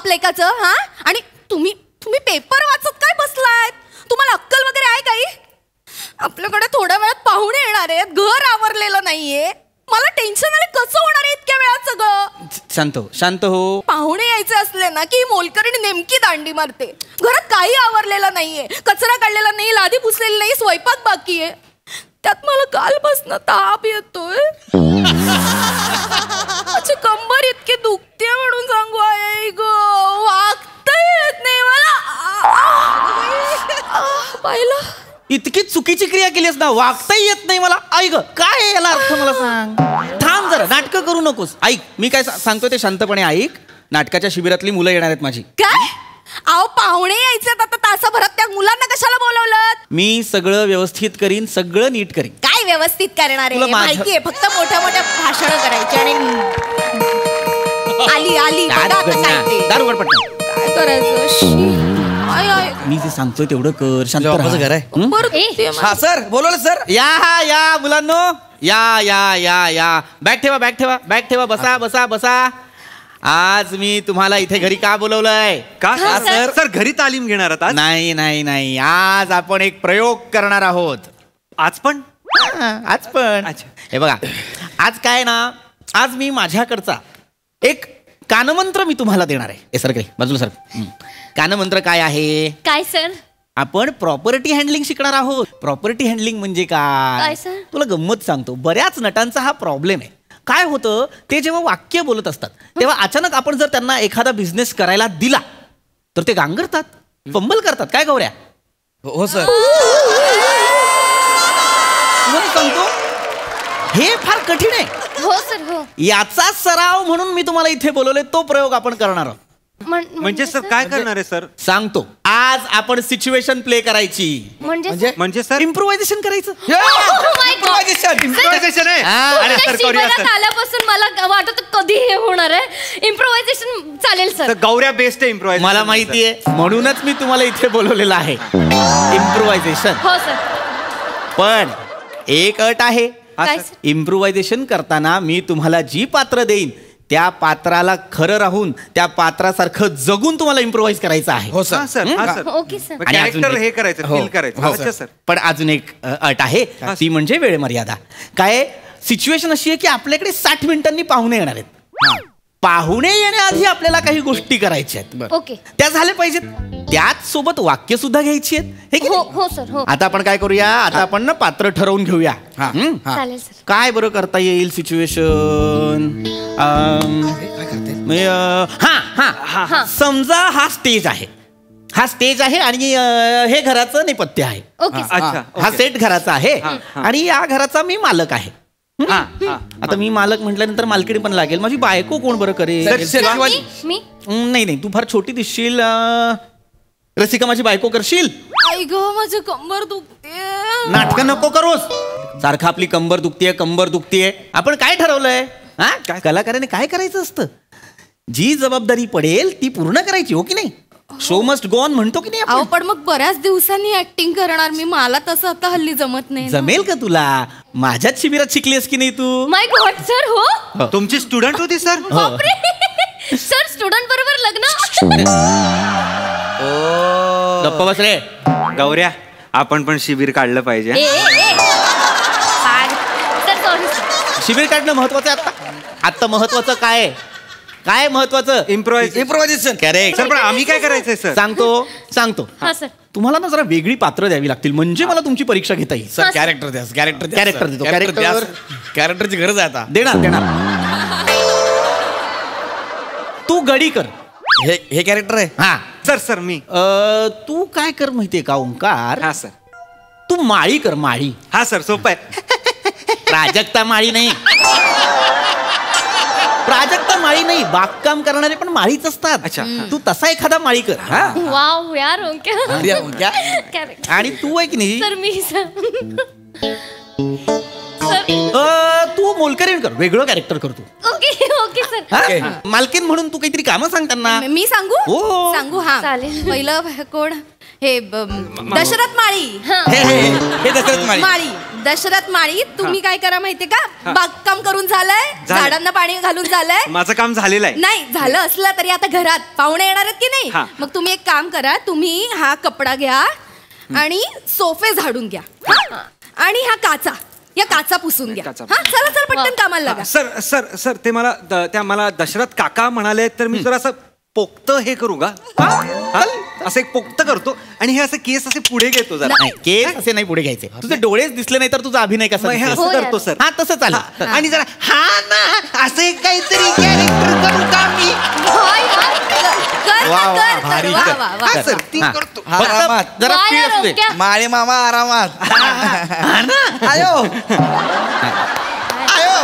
बाप लेकाचं? हा, आणि तुम्ही पेपर वाचत काय बसलायत? तुम्हाला अक्कल वगैरे आहे काही? आपल्याकडे थोड्या वेळात पाहुणे येणार आहेत, घर आवरलेलं नाहीये, मला टेन्शन आले कसं होणार आहे इतक्या वेळात सगळं. शांत हो, शांत हो. पाहुणे यायचे असले ना की मोलकरीण नेमकी दांडी मारते. घरात काही आवरलेलं नाहीये, कचरा काढलेला नाही, लादी पुसलेली नाही, स्वयंपाक बाकी आहे. त्यात मला कालपासून ताप येतोय. माझी कंबर इतकी दुखते म्हणून सांगू आहे ग, वागता येत नाही मला. पाहिलं, इतकी चुकीची क्रिया केलीस ना, वागताही येत नाही मला. ऐक काय याला अर्थ मला सांग. थांब जरा, नाटकं करू नकोस. ऐक मी काय सांगतोय ते शांतपणे ऐक. नाटकाच्या शिबिरातली मुलं येणार आहेत माझी. काय? अहो पाहुणे यायचे आता तासाभरात, त्या मुलांना कशाला बोलवलं? मी सगळं व्यवस्थित करीन, सगळं नीट करीन. काय व्यवस्थित करणार आहे? माहितीये फक्त मोठ्या मोठ्या भाषण करायची आणि आली दारू उघड पटकन. काय करायचं? मी जे सांगतोय तेवढं कर. शांत राहा. घर आहे. हा सर, बोलवलं सर. या मुलांनो, या बॅग ठेवा, बॅग ठेवा, बॅग ठेवा. बसा बसा बसा. आज मी तुम्हाला इथे घरी का बोलवलंय? का सर? सर घरी तालीम घेणार आहात? नाही, आज आपण एक प्रयोग करणार आहोत. आज पण? आज पण. हे बघा, आज काय ना, आज मी माझ्याकडचा एक कानमंत्र मी तुम्हाला देणार आहे. हे सर, बाजूला सर. कानमंत्र काय आहे? काय सर? आपण प्रॉपर्टी हँडलिंग शिकणार आहोत. प्रॉपर्टी हँडलिंग म्हणजे काय सर? तुला गंमत सांगतो. बऱ्याच नटांचा हा प्रॉब्लेम आहे. काय होतं, ते जेव्हा वाक्य बोलत असतात तेव्हा अचानक आपण जर त्यांना एखादा बिझनेस करायला दिला तर ते गांगरतात, फंबल करतात. काय गौऱ्या? हो सर. तुम्हाला सांगतो हे फार कठीण आहे. हो सर, हो. याचा सराव म्हणून मी तुम्हाला इथे बोलवले. तो प्रयोग आपण करणार आहोत. म्हणजे सर काय करणार आहे सर? सांगतो. आज आपण सिच्युएशन प्ले करायची. म्हणजे सर इम्प्रोव्हायझेशन करायचं. इम्प्रोव्हायझेशन आहे. आल्यापासून मला वाटत कधी हे होणार आहे. इम्प्रोव्हायझेशन चालेल सर. गौऱ्या बेस्ट आहे इम्प्रोव्हायझेशन. मला माहितीये, म्हणूनच मी तुम्हाला इथे बोलवलेलं आहे. इम्प्रोव्हायझेशन. हो सर. पण एक अट आहे. इम्प्रोव्हायझेशन करताना मी तुम्हाला जी पात्र देईन त्या पात्राला खरं राहून त्या पात्रासारखं जगून तुम्हाला इम्प्रोव्हाइज करायचं आहे. हो सर. Okay sir. कॅरेक्टर हे करायचं, फील करायचं. सर पण अजून एक अट आहे, ती म्हणजे वेळ मर्यादा. काय सिच्युएशन अशी आहे की आपल्याकडे 60 मिनिटांनी पाहुणे येणार आहेत. पाहुणे येण्याआधी आपल्याला काही गोष्टी करायच्या आहेत. ओके. त्या झाल्या पाहिजेत. त्याच सोबत वाक्य सुद्धा घ्यायची आहेत. हो सर, हो. आता आपण काय करूया, आता आपण ना पात्र ठरवून घेऊया. चालेल सर. काय बरं करता येईल सिच्युएशन? समजा हा स्टेज आहे आणि हे घराचं नेपथ्य आहे. हा सेट घराचा आहे आणि या घराचा मी मालक आहे. आता मी मालक म्हटल्यानंतर मालकीण पण लागेल. माझी बायको कोण बरं करेल? नाही, तू फार छोटी दिसशील. रसिका माझी बायको करशील? आई ग, माझी कंबर दुखते. नाटकं नको करूस. सारखं आपली कंबर दुखतीये. आपण काय ठरवलंय? कलाकाराने काय करायचं असतं? जी जबाबदारी पडेल ती पूर्ण करायची. हो की नाही? शो मस्ट गो ऑन म्हणतो की नाही आपण? पण मग बऱ्याच दिवसांनी ऍक्टिंग करणार मी. मला तसं आता हल्ली जमत नाही. जमेल का तुला? माझ्याच शिबिरात शिकलीस की नाही तू? माय गॉड सर. हो. तुमची स्टुडंट होती सर? सर स्टुडंट बरोबर लग्न? गप्पा बस रे. गौऱ्या, आपण पण शिबिर काढलं पाहिजे. शिबिर काढणं महत्वाचं आहे. आता महत्वाचं काय महत्वाचं? इम्प्रोव्हायझेशन. Correct sir. पण आम्ही काय करायचंय सर? सांगतो. तुम्हाला ना जरा वेगळी पात्र द्यावी लागतील म्हणजे मला तुमची परीक्षा घेता येईल. सर कॅरेक्टर देतो. कॅरेक्टरची गरज आहे आता. देणार. तू गडी कर. हे कॅरेक्टर आहे. हा सर मी तू काय कर माहितीये का ओंकार? हा सर. तू माळी कर. माळी. हा सर, सोपं आहे. प्राजक्ता माळी नाही. माळी नाही, बागकाम करणारे पण माळीच असतात. अच्छा. तू तसा एखादा माळी कर. वाव यार ओंक्या. आणि तू आहे की नाही सर मी तू मोलकरीण कर. वेगळं कॅरेक्टर कर तू. Okay sir. मालकीन म्हणून तू काहीतरी कामं सांग त्यांना. मी सांगू? हो सांगू. हा चालेल. पहिलं कोण? हे दशरथ माळी. हे दशरथ माळी. दशरथ माळी तुम्ही काय करा माहितीये का, बागकाम करून झालंय, झाडांना पाणी घालून झालंय. माझं काम झालेलं आहे. नाही झालं असलं तरी आता घरात पाहुणे येणार आहेत की नाही, मग तुम्ही एक काम करा, तुम्ही हा कपडा घ्या आणि सोफे झाडून घ्या आणि ह्या काचा, या काचा पुसून घ्या. हा चला चला पटकन कामाला लागा. सर सर सर ते मला दशरथ काका म्हणाले, तर मी जरा असं पोक्त हे करू का, असं एक पोक्त करतो आणि हे असं केस असे पुढे घेतो जरा. नाही केस असे नाही पुढे घ्यायचे, तुझे डोळेच दिसले नाही तर तुझा अभिनय कसा मग हे दिसेल? असं करतो सर. हा तसं चालेल. आणि जरा हा ना असं एक काहीतरी कॅरेक्टर करू का मी. वा, वा, भारी. हा, सर ती करतो. फक्त जरा वा, स्पीड यार, असू दे. ओके. माळे मामा आरामात. आयो आयो.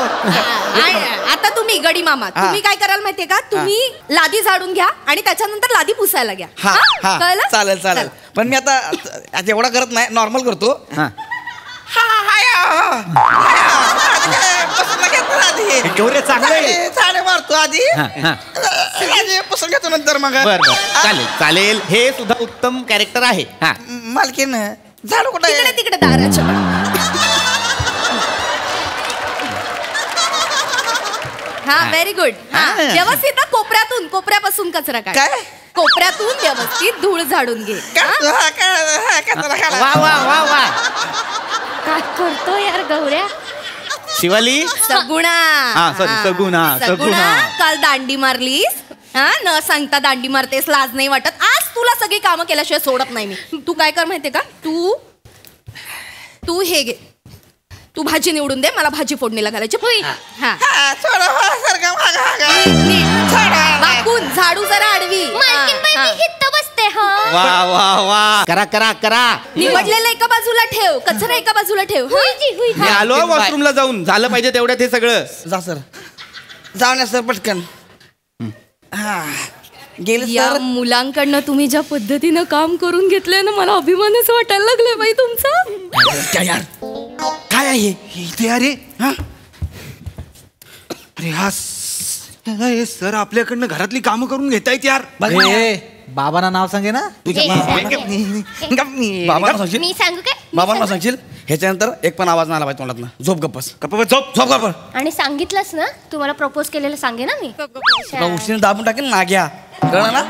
आता तुम्ही गडी मामा तुम्ही काय कराल माहितीये का, तुम्ही लादी झाडून घ्या आणि त्याच्यानंतर लादी पुसायला घ्या. हा हा कळलं? चालेल चालेल. पण मी आता एवढा करत नाही, नॉर्मल करतो. हा. गौऱ्या चांगलं आहे. झाडे मारतो आधी, हा, हा. पसंत घेतो नंतर मग. बर बर चालेल चालेल, हे सुद्धा उत्तम कॅरेक्टर आहे. हा मालकीन झाडू कुठे तिकडे तिकडे दाराच्या हा व्हेरी गुड. व्यवस्थित ना, कोपऱ्यापासून कचरा काढ. काय? कोपऱ्यातून व्यवस्थित धूळ झाडून घे. वा वा वा वा. काय करतो यार गौऱ्या. शिवाली सगुणा. हा, sorry, सगुणा, सगुणा. काल दांडी मारलीस, हा न सांगता दांडी मारतेस, लाज नाही वाटत. आज तुला सगळी कामं केल्याशिवाय सोडत नाही मी. तू काय कर माहितीये का, तू हे घे, तू भाजी निवडून दे, मला भाजी फोडणीला घालायची. हा वाकून झाडू जरा आडवी. मालकीनबाई, मी हित बसते. हा वा वा वा. करा करा करा. निवडलेलं एका बाजूला ठेव, कचरा एका बाजूला ठेव. हुईजी, हुईजी. मी आलो वॉशरूमला जाऊन, झालं पाहिजे तेवढ्यात हे सगळं. जा सर, जाऊन या सर पटकन. हा गेले या सर. मुलांकडनं तुम्ही ज्या पद्धतीनं काम करून घेतलंय ना, मला अभिमानच वाटायला लागलाय बाई तुमचा. काय यार, काय आहे इथे अरे हा अरे हा हे सर आपल्याकडनं घरातली कामं करून घेतायत यार. बाबांना नाव सांगे ना तुझ्या बाबांना सांगशील, मी सांगू काय? बाबांना सांगशील. ह्याच्यानंतर एक पण आवाज नाही आला पाहिजे तोंडातनं. झोप गप्पस, झोप झोप गप्प. आणि सांगितलंस ना, तुम्हाला प्रपोज केलेलं सांगे ना मी. उशीने दाबून टाकेल ना, घ्या. कळलं ना,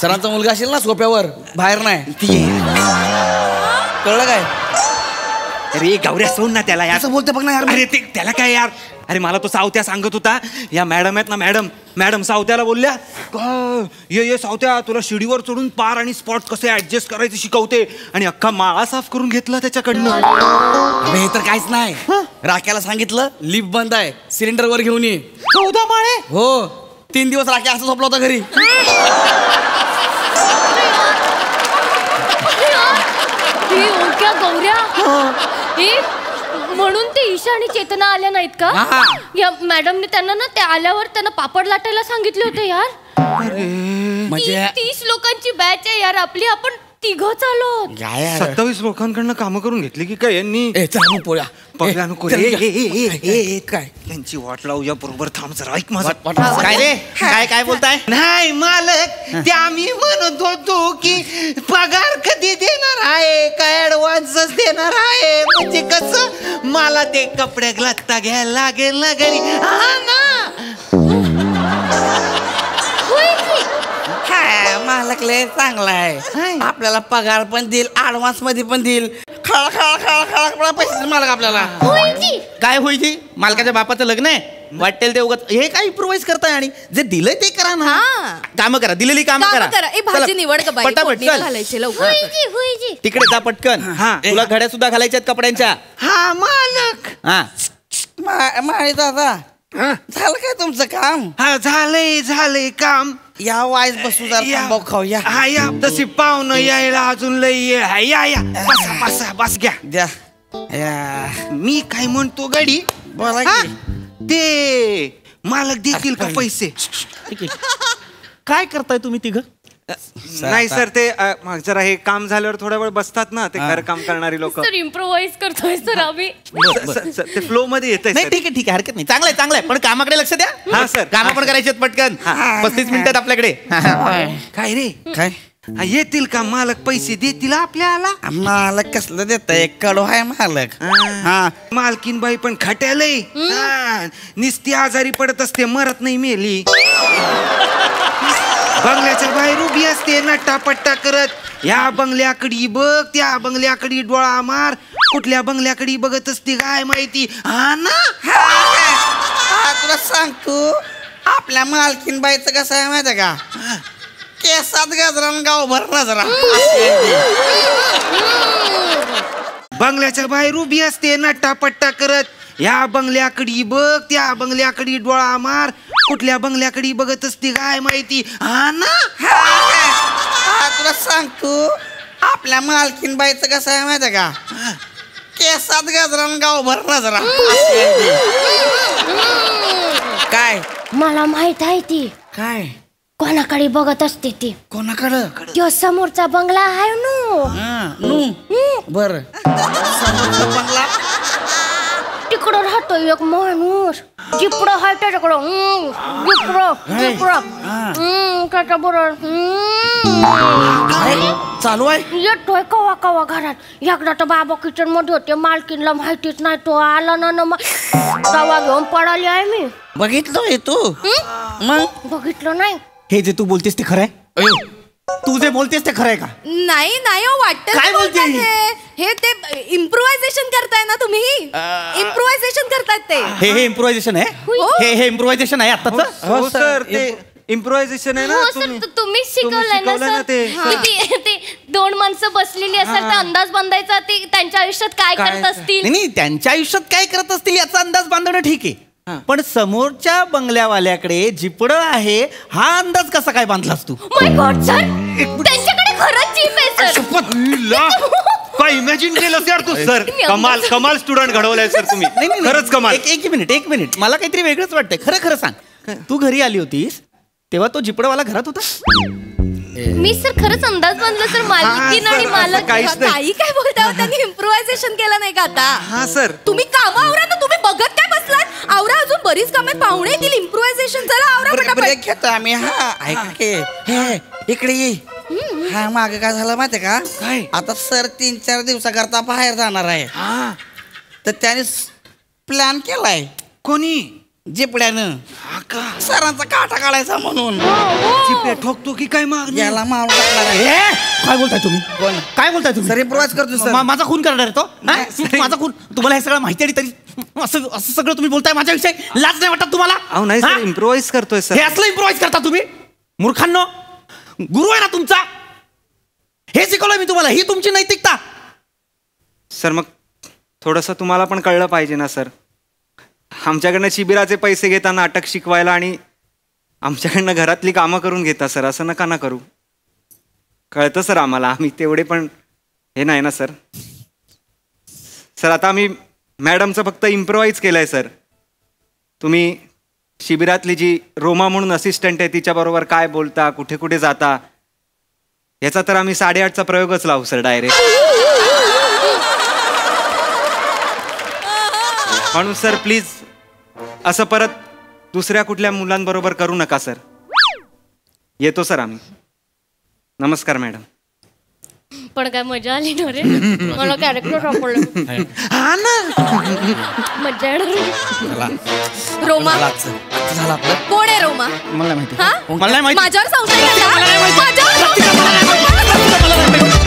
सरांचा मुलगा असेल ना सोप्यावर, बाहेर नाही. कळलं काय? अरे गौऱ्या सोड ना त्याला यार. असं बोलते बघ ना यार. अरे ते त्याला काय यार. अरे मला तो सावत्या सांगत होता, या मॅडम आहेत ना मॅडम सावत्याला बोलल्या, ये सावत्या तुला शिडीवर चढून पार आणि स्पॉट कसे ऍडजस्ट करायचे शिकवते, आणि अख्खा माळा साफ करून घेतला त्याच्याकडनं. अबे हे तर काहीच नाही. राख्याला सांगितलं लिफ्ट बंद आहे, सिलेंडर वर घेऊन ये. 14 माळे. हो, 3 दिवस राख्या असं झोपला होता घरी. गौऱ्या, म्हणून ते ईशा आणि चेतना आल्या नाहीत का? या मॅडमने त्यांना ना, ते आल्यावर त्यांना पापड लाटायला सांगितले होते यार. म्हणजे 30 लोकांची बॅच आहे यार आपली, आपण 3 आलो. 27 लोकांकडनं कामं करून घेतली की काय यांनी. पोळ्या पगला नको रे. काय त्यांची वाट लावूया बरोबर. थांब जरा, ऐक माझं. काय रे, काय बोलताय? नाही मालक, ते आम्ही म्हणत होतो की पगार कधी देणार आहे, काय ऍडव्हान्सच देणार आहे, म्हणजे कसं मला ते कपडे लत्ता घ्यायला लागेल ना घरी. हा ना. मालक लय चांगला आहे, आपल्याला पगार पण देईल, ऍडव्हान्स मध्ये पण देईल. खळा खळा खळा खळा पैसे देईल मालक आपल्याला. काय होईल? मालकाच्या बापाचं लग्न आहे, वाटेल ते उगाच हे काय इम्प्रोवाइज करताय, आणि जे दिलंय ते करा ना. कामं करा, दिलेली कामं करा. ए भाजी निवड का बाई, पटापट फोडणीला चल. घालायची लवकर. तिकडे जा पटकन. तुला घड्या सुद्धा घालायच्यात कपड्यांच्या. हा मालक. हा माळी दादा, झालं काय तुमचं काम? हा झालंय काम. या वाईस बसू जरा, खाऊया. हा या, तशी पाहुणं यायला अजून लय आहे. या बस घ्या. द्या. या मी काय म्हणतो गडी, बोला हा? की. ते मालक देतील का पैसे? काय करताय तुम्ही तिघ? नाही सर, ते जरा हे काम झाल्यावर थोड्या वेळ बसतात ना, ते घर काम करणारी लोक. सर इम्प्रोवाइज करतोय सर आम्ही. ते फ्लो मध्ये येतंय. नाही ठीक आहे हरकत नाही, चांगलं आहे पण कामाकडे लक्ष द्या. हा सर, कामं पण करायची आहेत पटकन. 35 मिनिटात आपल्याकडे. काय रे, काय येतील का मालक? पैसे देतील आपल्याला? मालक कसलं देत कडू आहे मालक. हा मालकीन बाई पण खट्यालय. निस्ती आजारी पडत असते, मरत नाही मेली. बंगल्याच्या बाहेर उभी असते नट्टापट्टा करत. या बंगल्याकडे बघ, त्या बंगल्याकडे डोळा मार, कुठल्या बंगल्याकडे बघत असते काय माहिती. हा ना. तुला सांगतो आपल्या मालकीन बाईचं कसं आहे माहिती का? केसात गजरा गावभर नजरा. बंगल्याच्या बाहेर उभी असते नट्टापट्टा करत. या बंगल्याकडे बघ, त्या बंगल्याकडे डोळा मार, कुठल्या बंगल्याकडे बघत असते काय माहिती. हा ना. तुला सांगतो आपल्या मालकीन बाईचं कसं आहे माहिती का? केसात गजरा गावभर नजरा. काय मला माहित आहे ती काय कोणाकडे बघत असते ती. कोणाकडं? तो समोरचा बंगला आहे नु. बर बंगला तिकडं राहतो एक माणूस. जिपडं आहे त्याच्याकडं. त्याच्या बरोबर चालू आहे. येतोय कवा कवा घरात. एकदा तर बाबा किचन मध्ये होते, मालकीनला माहितीच नाही. तो आला ना तवा घेऊन पडाली आहे मी. बघितलं तू? मग बघितलं नाही. हे जे तू बोलतेस ते खरं आहे? तू जे बोलतेस ते खरं आहे का? नाही नाही हो, वाटतं काय ते बोलते? बोलतात हे ते इम्प्रोव्हायझेशन करताय ना तुम्ही. इम्प्रोव्हायझेशन करतायत ते. हे इम्प्रोव्हायझेशन आहे? हे इम्प्रोव्हायझेशन आहे आत्ताच? हो सर, ते इम्प्रोव्हायझेशन आहे ना. हो सर, तुम्ही शिकवलंय ना सर. ते दोन माणसं बसलेली असतात, तर अंदाज बांधायचा ते त्यांच्या आयुष्यात काय करत असतील. नाही, त्यांच्या आयुष्यात काय करत असतील याचा अंदाज बांधणं ठीक आहे, पण समोरच्या बंगल्यावाल्याकडे जिपड आहे हा अंदाज कसा काय बांधलास तू? माय गॉड सर, त्यांच्याकडे खरंच जीप आहे सर. काय इमॅजिन केलं यार तू सर. कमाल कमाल स्टुडंट घडवलाय सर तुम्ही. खरंच कमाल. एक मिनिट मला काहीतरी वेगळंच वाटतंय. खरं सांग, तू घरी आली होतीस तेव्हा तो जिपडवाला घरात होता? मी सर खरंच अंदाज बांधला सर. मालकीन आणि मालक काही काय बोलता, त्यांनी इम्प्रोव्हायझेशन केलं नाही का आता? हा सर. तुम्ही काम आवरा ना, तुम्ही बघत काय बसलात? आवरा, अजून बरीच कामात पाहुणे येतील. इम्प्रोव्हायझेशन चला आवरा पटापट. ब्रेक घेतो आम्ही. हा ऐका की, हे इकडे ये. हा मागे काय झालं माहितीये का? काय? आता सर 3-4 दिवसाकरता बाहेर जाणार आहे. तर त्याने प्लॅन केलाय. कोणी? जिपड्यानं सरांचा काटा काढायचा म्हणून. जिपड्या ठोकतो की काय? माग याला मारून टाकणार आहे. काय बोलताय तुम्ही? काय बोलताय तुम्ही? सर इम्प्रोवाइज करतो सर. माझा खून करणार आहे तो? माझा खून? तुम्हाला हे सगळं माहिती आहे तरी असं सगळं तुम्ही बोलताय माझ्याविषयी? लाज नाही वाटत तुम्हाला? अहो नाही सर, इम्प्रोवाइज करतोय सर. हे असलं इम्प्रोवाइज करता तुम्ही? मूर्खांनो, गुरु आहे ना तुमचा. हे शिकवलंय मी तुम्हाला, ही तुमची नैतिकता. सर मग थोडंसं तुम्हाला पण कळलं पाहिजे ना सर. आमच्याकडनं शिबिराचे पैसे घेता नाटक शिकवायला आणि आमच्याकडनं घरातली कामं करून घेता सर. असं नका ना करू. कळतं सर आम्हाला, आम्ही तेवढे पण हे नाही ना सर. सर आता आम्ही मॅडमचं फक्त इम्प्रोवाइज केलं आहे सर. तुम्ही शिबिरातली जी रोमा म्हणून असिस्टंट आहे तिच्याबरोबर काय बोलता, कुठे कुठे जाता, याचा तर आम्ही 8:30चा प्रयोगच लावू सर डायरेक्ट. म्हणून सर प्लीज असं परत दुसऱ्या कुठल्या मुलांबरोबर करू नका सर. येतो सर आम्ही. नमस्कार मॅडम. पण काय मजा आली ना रे. मला कॅरेक्टर सापडलं. हा ना, मजा येणार. रोमा झालं आपलं. कोण आहे रोमा? मला माहिती. हा? मला नाही माहिती. माझ्यावर संशय आहे का? मला नाही माहिती. माझ्यावर संशय आहे का?